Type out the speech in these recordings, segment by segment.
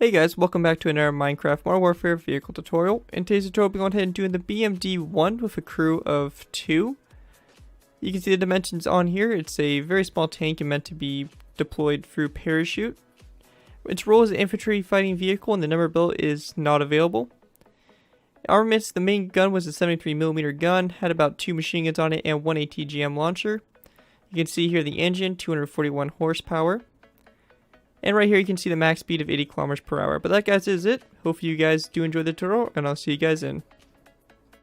Hey guys, welcome back to another Minecraft Modern Warfare vehicle tutorial. In today's tutorial, we're going ahead and doing the BMD-1 with a crew of 2. You can see the dimensions on here. It's a very small tank and meant to be deployed through parachute. Its role as an infantry fighting vehicle and the number built is not available. Armaments, the main gun was a 73mm gun, had about 2 machine guns on it and 1 ATGM launcher. You can see here the engine, 241 horsepower. And right here you can see the max speed of 80 kilometers per hour. But that, guys, is it. Hope you guys do enjoy the tutorial, and I'll see you guys in.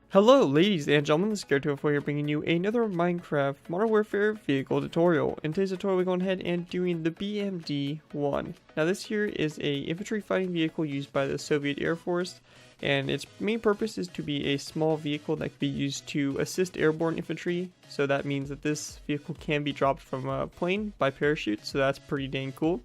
Hello, ladies and gentlemen. This is Scared204 here, bringing you another Minecraft Modern Warfare vehicle tutorial. In today's tutorial, we're going ahead and doing the BMD-1. Now, this here is a infantry fighting vehicle used by the Soviet Air Force, and its main purpose is to be a small vehicle that can be used to assist airborne infantry. So that means that this vehicle can be dropped from a plane by parachute. So that's pretty dang cool.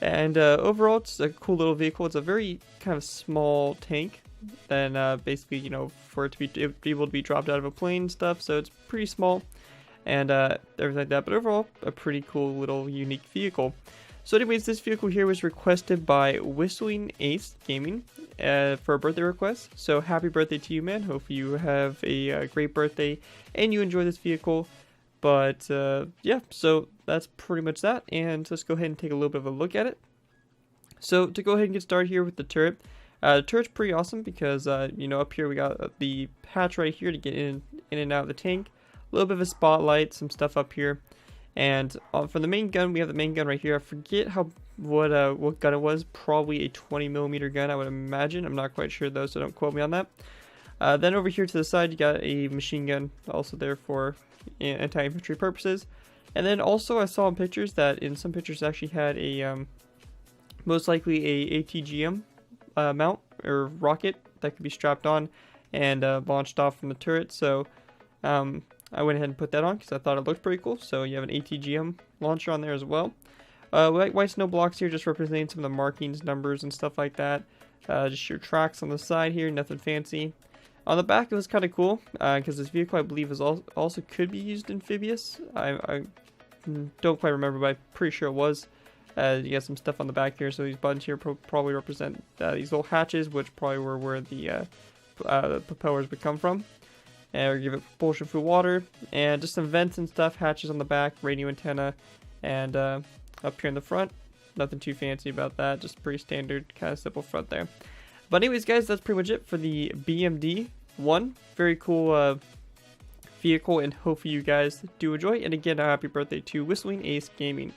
And overall, it's a cool little vehicle. It's a very kind of small tank. And basically, you know, for it to be able to be dropped out of a plane and stuff. So it's pretty small and everything like that. But overall, a pretty cool little unique vehicle. So anyways, this vehicle here was requested by Whistling Ace Gaming for a birthday request. So happy birthday to you, man. Hope you have a great birthday and you enjoy this vehicle. But yeah, so that's pretty much that, and let's go ahead and take a little bit of a look at it. So to go ahead and get started here with the turret, the turret's pretty awesome because you know, up here we got the hatch right here to get in and out of the tank, a little bit of a spotlight, some stuff up here, and for the main gun we have the main gun right here. I forget what gun it was, probably a 20mm gun, I would imagine. I'm not quite sure though, so don't quote me on that. Then over here to the side you got a machine gun also there for anti-infantry purposes. And then also I saw in pictures that in some pictures actually had a most likely a ATGM mount or rocket that could be strapped on and launched off from the turret. So I went ahead and put that on because I thought it looked pretty cool. So you have an ATGM launcher on there as well. White snow blocks here just representing some of the markings, numbers and stuff like that. Just your tracks on the side here, nothing fancy. On the back, it was kind of cool because this vehicle, I believe, is also could be used amphibious. I don't quite remember, but I'm pretty sure it was. You got some stuff on the back here, so these buttons here probably represent these little hatches, which probably were where the propellers would come from. Or give it propulsion through water, and just some vents and stuff, hatches on the back, radio antenna, and up here in the front. Nothing too fancy about that, just pretty standard, kind of simple front there. But anyways, guys, that's pretty much it for the BMD-1. Very cool vehicle, and hopefully you guys do enjoy. And again, a happy birthday to Whistling Ace Gaming.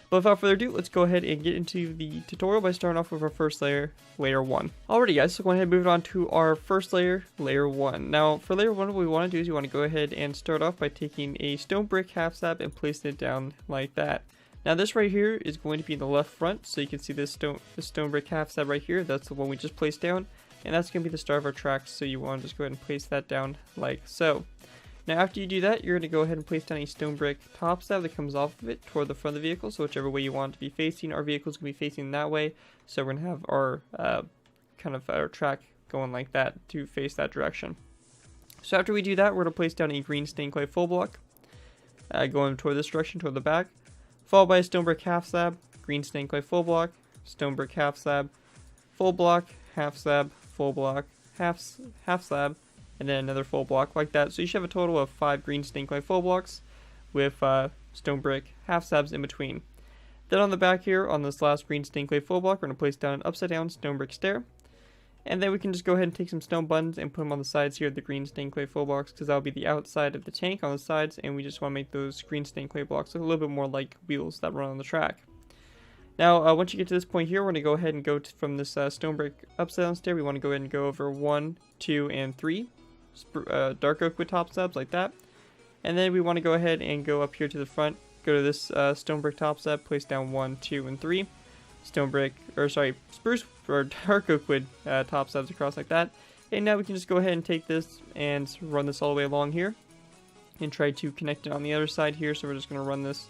But without further ado, let's go ahead and get into the tutorial by starting off with our first layer, Layer 1. Alrighty, guys, so go ahead and move on to our first layer, Layer 1. Now, for Layer 1, what we want to do is we want to go ahead and start off by taking a stone brick half slab and placing it down like that. Now this right here is going to be in the left front, so you can see this stone brick half slab right here. That's the one we just placed down, and that's going to be the start of our tracks, so you want to just go ahead and place that down like so. Now after you do that, you're going to go ahead and place down a stone brick top slab that comes off of it toward the front of the vehicle, so whichever way you want it to be facing. Our vehicle is going to be facing that way, so we're going to have our kind of our track going like that to face that direction. So after we do that, we're going to place down a green stained clay full block, going toward this direction, toward the back. Followed by a stone brick half slab, green stained clay full block, stone brick half slab, full block, half slab, full block, half slab, and then another full block like that. So you should have a total of 5 green stained clay full blocks with stone brick half slabs in between. Then on the back here, on this last green stained clay full block, we're going to place down an upside down stone brick stair. And then we can just go ahead and take some stone buttons and put them on the sides here of the green stained clay full blocks, because that'll be the outside of the tank on the sides, and we just want to make those green stained clay blocks look a little bit more like wheels that run on the track. Now, once you get to this point here, we're going to go ahead and go from this stone brick upside down stair. We want to go ahead and go over 1, 2, and 3 dark oak wood top slabs like that. And then we want to go ahead and go up here to the front, go to this stone brick top slab, place down 1, 2, and 3. Spruce or dark oak wood top slabs across like that. And now we can just go ahead and take this and run this all the way along here and try to connect it on the other side here. So we're just going to run this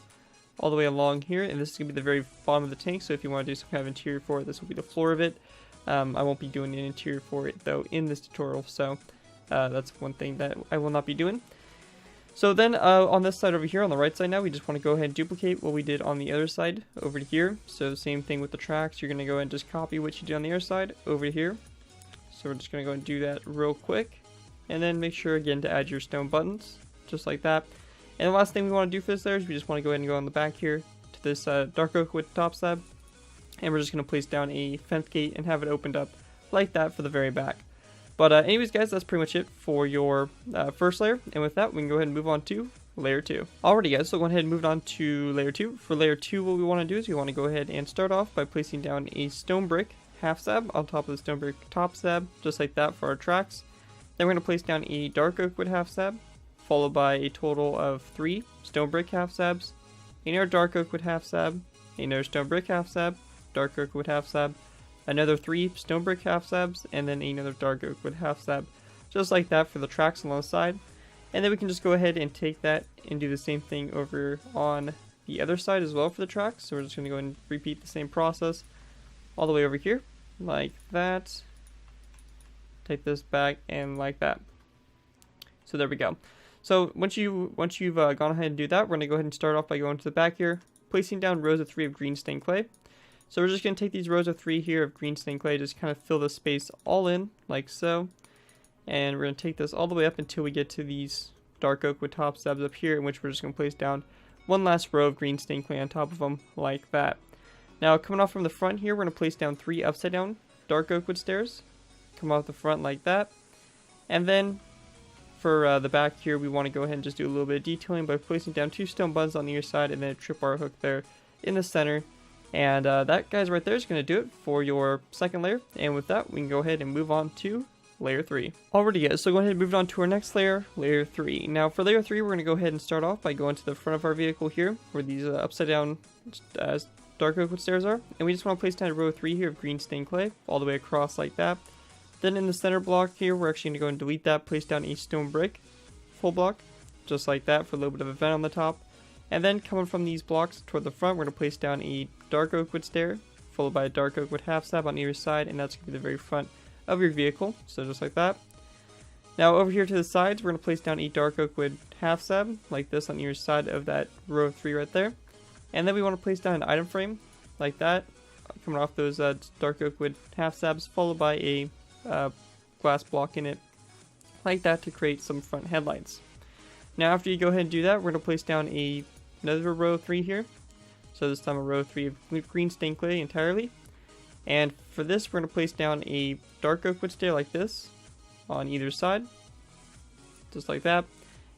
all the way along here, and this is going to be the very bottom of the tank. So if you want to do some kind of interior for it, this will be the floor of it. I won't be doing an interior for it though in this tutorial, so that's one thing that I will not be doing. So then on this side over here, on the right side now, we just want to go ahead and duplicate what we did on the other side over to here. So same thing with the tracks. You're going to go ahead and just copy what you did on the other side over to here. So we're just going to go and do that real quick. And then make sure again to add your stone buttons, just like that. And the last thing we want to do for this layer is we just want to go ahead and go on the back here to this dark oak wood top slab. And we're just going to place down a fence gate and have it opened up like that for the very back. But anyways guys, that's pretty much it for your first layer. And with that, we can go ahead and move on to layer 2. Alrighty guys, so go ahead and move on to layer 2. For layer 2, what we want to do is we want to go ahead and start off by placing down a stone brick half slab on top of the stone brick top slab, just like that for our tracks. Then we're going to place down a dark oak wood half slab, followed by a total of 3 stone brick half slabs, another dark oak wood half slab, another stone brick half slab, dark oak wood half slab, another 3 stone brick half slabs, and then another dark oak wood half slab, just like that for the tracks along the side. And then we can just go ahead and take that and do the same thing over on the other side as well for the tracks. So we're just going to go and repeat the same process all the way over here, like that. Take this back and like that. So there we go. So once you've gone ahead and do that, we're going to go ahead and start off by going to the back here, placing down rows of 3 of green stained clay. So we're just going to take these rows of 3 here of green stained clay, just kind of fill the space all in, like so. And we're going to take this all the way up until we get to these dark oak wood top slabs up here, in which we're just going to place down one last row of green stained clay on top of them, like that. Now, coming off from the front here, we're going to place down 3 upside down dark oak wood stairs. Come off the front like that. And then for the back here, we want to go ahead and just do a little bit of detailing by placing down 2 stone buttons on either side and then a tripwire hook there in the center. And that, guys, right there is going to do it for your second layer. And with that, we can go ahead and move on to layer 3. Alrighty guys, so go ahead and move on to our next layer, layer 3. Now for layer 3, we're going to go ahead and start off by going to the front of our vehicle here, where these upside down dark oak wood stairs are. And we just want to place down a row 3 here of green stained clay, all the way across like that. Then in the center block here, we're actually going to go and delete that, place down a stone brick, full block, just like that for a little bit of a vent on the top. And then coming from these blocks toward the front, we're going to place down a dark oak wood stair, followed by a dark oak wood half slab on either side, and that's going to be the very front of your vehicle, so just like that. Now over here to the sides, we're going to place down a dark oak wood half slab, like this on either side of that row of 3 right there. And then we want to place down an item frame, like that, coming off those dark oak wood half slabs, followed by a glass block in it, like that, to create some front headlights. Now after you go ahead and do that, we're going to place down another row 3 here. So this time a row 3 of green stained clay entirely. And for this, we're going to place down a dark oak wood stair like this on either side, just like that.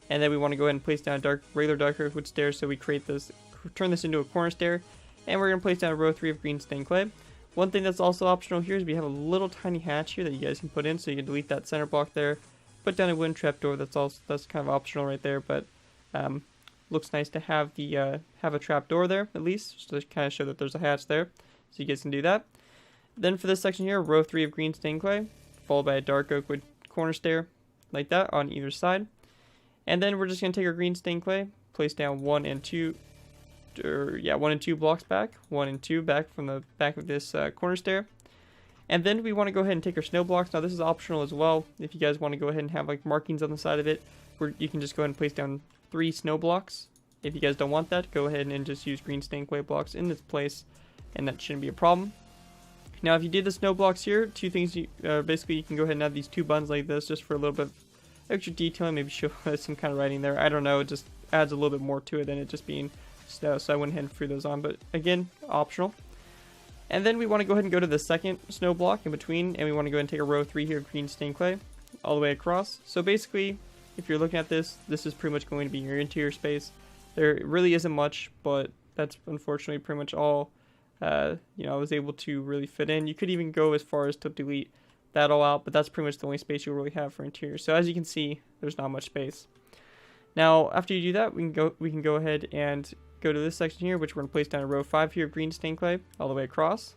And then we want to go ahead and place down a regular dark oak wood stair, so we create this, turn this into a corner stair. And we're going to place down a row 3 of green stained clay. One thing that's also optional here is we have a little tiny hatch here that you guys can put in, so you can delete that center block there, put down a wooden trapdoor. That's kind of optional right there, but looks nice to have have a trapdoor there at least, just to kind of show that there's a hatch there, so you guys can do that. Then for this section here, row 3 of green stained clay, followed by a dark oak wood corner stair, like that on either side. And then we're just going to take our green stained clay, place down 1 and 2 blocks back, 1 and 2 back from the back of this corner stair. And then we want to go ahead and take our snow blocks. Now this is optional as well. If you guys want to go ahead and have like markings on the side of it, where you can just go ahead and place down 3 snow blocks. If you guys don't want that, go ahead and just use green stained clay blocks in this place, and that shouldn't be a problem. Now if you did the snow blocks here, 2 things, basically you can go ahead and add these 2 buttons like this, just for a little bit of extra detailing, maybe show some kind of writing there. I don't know, it just adds a little bit more to it than it just being snow, so I went ahead and threw those on, but again, optional. And then we want to go ahead and go to the second snow block in between, and we want to go ahead and take a row 3 here of green stained clay all the way across. So basically, if you're looking at this is pretty much going to be your interior space. There really isn't much, but that's unfortunately pretty much all I was able to really fit in. You could even go as far as to delete that all out, but that's pretty much the only space you'll really have for interior. So as you can see, there's not much space. Now after you do that, we can go ahead and go to this section here, which we're going to place down a row 5 here of green stained clay all the way across.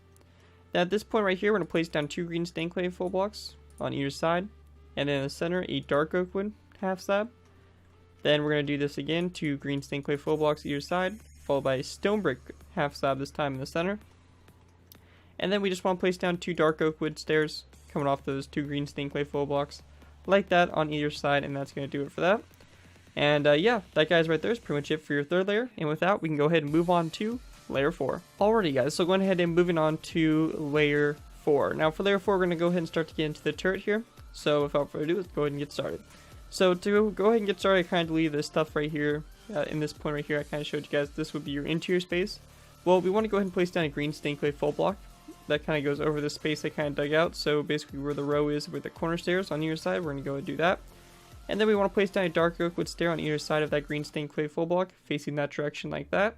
Now at this point right here, we're going to place down 2 green stained clay full blocks on either side, and then in the center a dark oak wood half slab. Then we're going to do this again, 2 green stained clay full blocks either side, followed by a stone brick half slab this time in the center. And then we just want to place down 2 dark oak wood stairs coming off those 2 green stained clay full blocks like that on either side, and that's going to do it for that. And yeah, that guys right there is pretty much it for your third layer. And with that, we can go ahead and move on to layer 4. Alrighty guys, so going ahead and moving on to layer 4. Now for layer 4, we're going to go ahead and start to get into the turret here. So without further ado, let's go ahead and get started. So to go ahead and get started, I kind of leave this stuff right here, in this point right here, I kind of showed you guys this would be your interior space. Well, we want to go ahead and place down a green stained clay full block. That kind of goes over the space I kind of dug out. So basically where the row is with the corner stairs on either side, we're going to go ahead and do that. And then we want to place down a dark oak wood stair on either side of that green stained clay full block, facing that direction like that.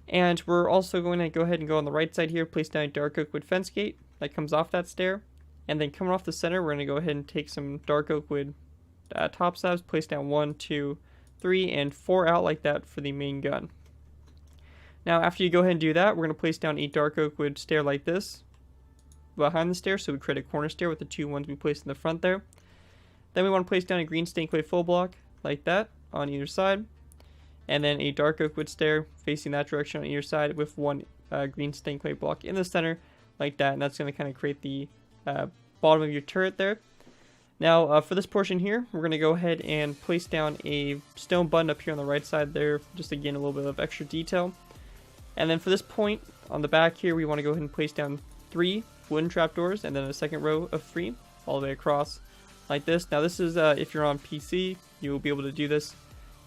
And we're also going to go ahead and go on the right side here, place down a dark oak wood fence gate that comes off that stair. And then coming off the center, we're going to go ahead and take some dark oak wood top slabs, place down 1, 2, 3, and 4 out like that for the main gun. Now after you go ahead and do that, we're going to place down a dark oak wood stair like this behind the stair, so we create a corner stair with the 2 ones we placed in the front there. Then we want to place down a green stained clay full block like that on either side, and then a dark oak wood stair facing that direction on either side with 1 green stained clay block in the center like that, and that's going to kind of create the bottom of your turret there. Now for this portion here, we're going to go ahead and place down a stone button up here on the right side there, just again a little bit of extra detail. And then for this point on the back here, we want to go ahead and place down 3 wooden trapdoors and then a second row of 3 all the way across like this. Now this is if you're on PC, you will be able to do this.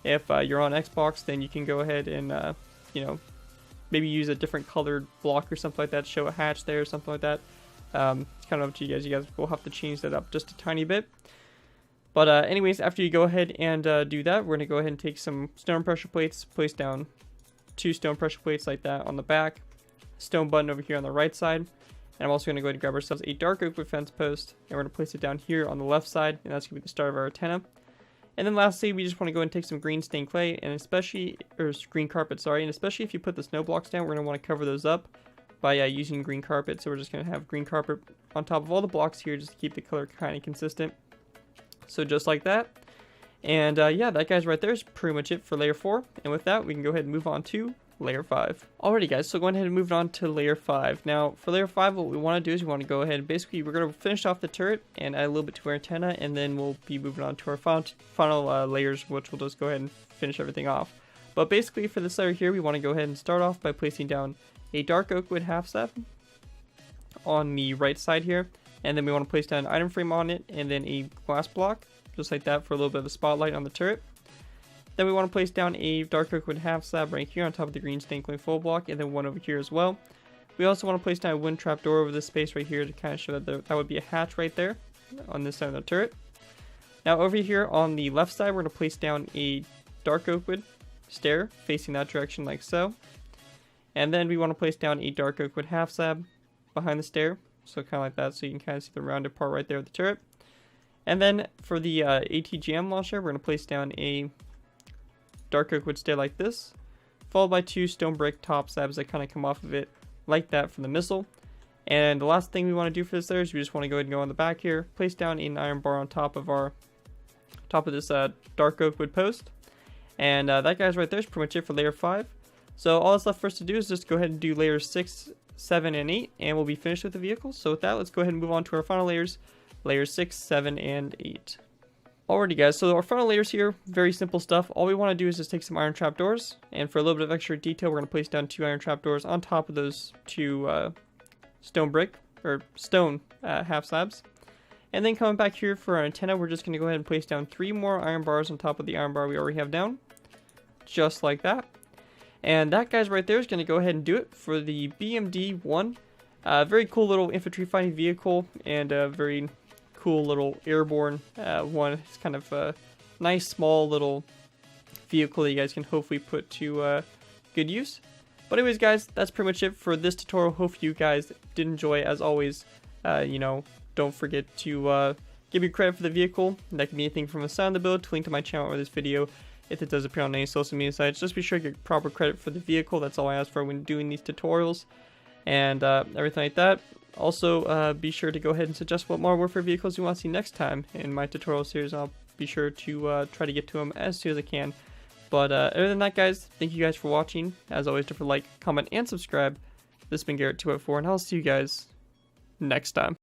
If you're on Xbox, then you can go ahead and you know, maybe use a different colored block or something like that, show a hatch there or something like that. It's kind of up to you guys. You guys will have to change that up just a tiny bit. But anyways, after you go ahead and do that, we're going to go ahead and take some stone pressure plates, place down 2 stone pressure plates like that on the back, stone button over here on the right side. And I'm also going to go ahead and grab ourselves a dark oak wood fence post, and we're going to place it down here on the left side, and that's going to be the start of our antenna. And then lastly, we just want to go ahead and take some green stained clay, and especially, or green carpet, sorry, and especially if you put the snow blocks down, we're going to want to cover those up by using green carpet. So we're just going to have green carpet on top of all the blocks here just to keep the color kind of consistent. So just like that. And yeah, that guys right there is pretty much it for layer 4. And with that, we can go ahead and move on to layer 5. Alrighty guys, so going ahead and move on to layer 5. Now for layer 5, what we want to do is we want to go ahead and basically we're going to finish off the turret and add a little bit to our antenna, and then we'll be moving on to our final layers, which we'll just go ahead and finish everything off. But basically for this layer here, we want to go ahead and start off by placing down a dark oak wood half slab on the right side here, and then we want to place down an item frame on it and then a glass block just like that for a little bit of a spotlight on the turret. Then we want to place down a dark oak wood half slab right here on top of the green stained clay full block, and then one over here as well. We also want to place down a wooden trapdoor over this space right here to kind of show that that would be a hatch right there on this side of the turret. Now over here on the left side, we're going to place down a dark oak wood stair facing that direction like so. And then we want to place down a dark oak wood half slab behind the stair, so kind of like that, so you can kind of see the rounded part right there of the turret. And then for the ATGM launcher, we're going to place down a dark oak wood stair like this, followed by 2 stone brick top slabs that kind of come off of it like that for the missile. And the last thing we want to do for this layer is we just want to go ahead and go on the back here, place down an iron bar on top of this dark oak wood post. And that guys right there is pretty much it for layer 5. So all that's left for us to do is just go ahead and do layers 6, 7, and 8, and we'll be finished with the vehicle. So with that, let's go ahead and move on to our final layers, layers 6, 7, and 8. Alrighty guys, so our final layers here, very simple stuff. All we want to do is just take some iron trapdoors, and for a little bit of extra detail, we're going to place down 2 iron trapdoors on top of those 2 stone half slabs. And then coming back here for our antenna, we're just going to go ahead and place down 3 more iron bars on top of the iron bar we already have down, just like that. And that guys right there is going to go ahead and do it for the BMD-1. Very cool little infantry fighting vehicle, and a very cool little airborne one. It's kind of a nice small little vehicle that you guys can hopefully put to good use. But anyways guys, that's pretty much it for this tutorial. Hope you guys did enjoy. As always, you know, don't forget to give me credit for the vehicle. That can be anything from the sound of the build to link to my channel or this video. If it does appear on any social media sites, just be sure to get proper credit for the vehicle. That's all I ask for when doing these tutorials and everything like that. Also, be sure to go ahead and suggest what Modern Warfare vehicles you want to see next time in my tutorial series. I'll be sure to try to get to them as soon as I can. But other than that, guys, thank you guys for watching. As always, don't forget to like, comment, and subscribe. This has been Garrett204, and I'll see you guys next time.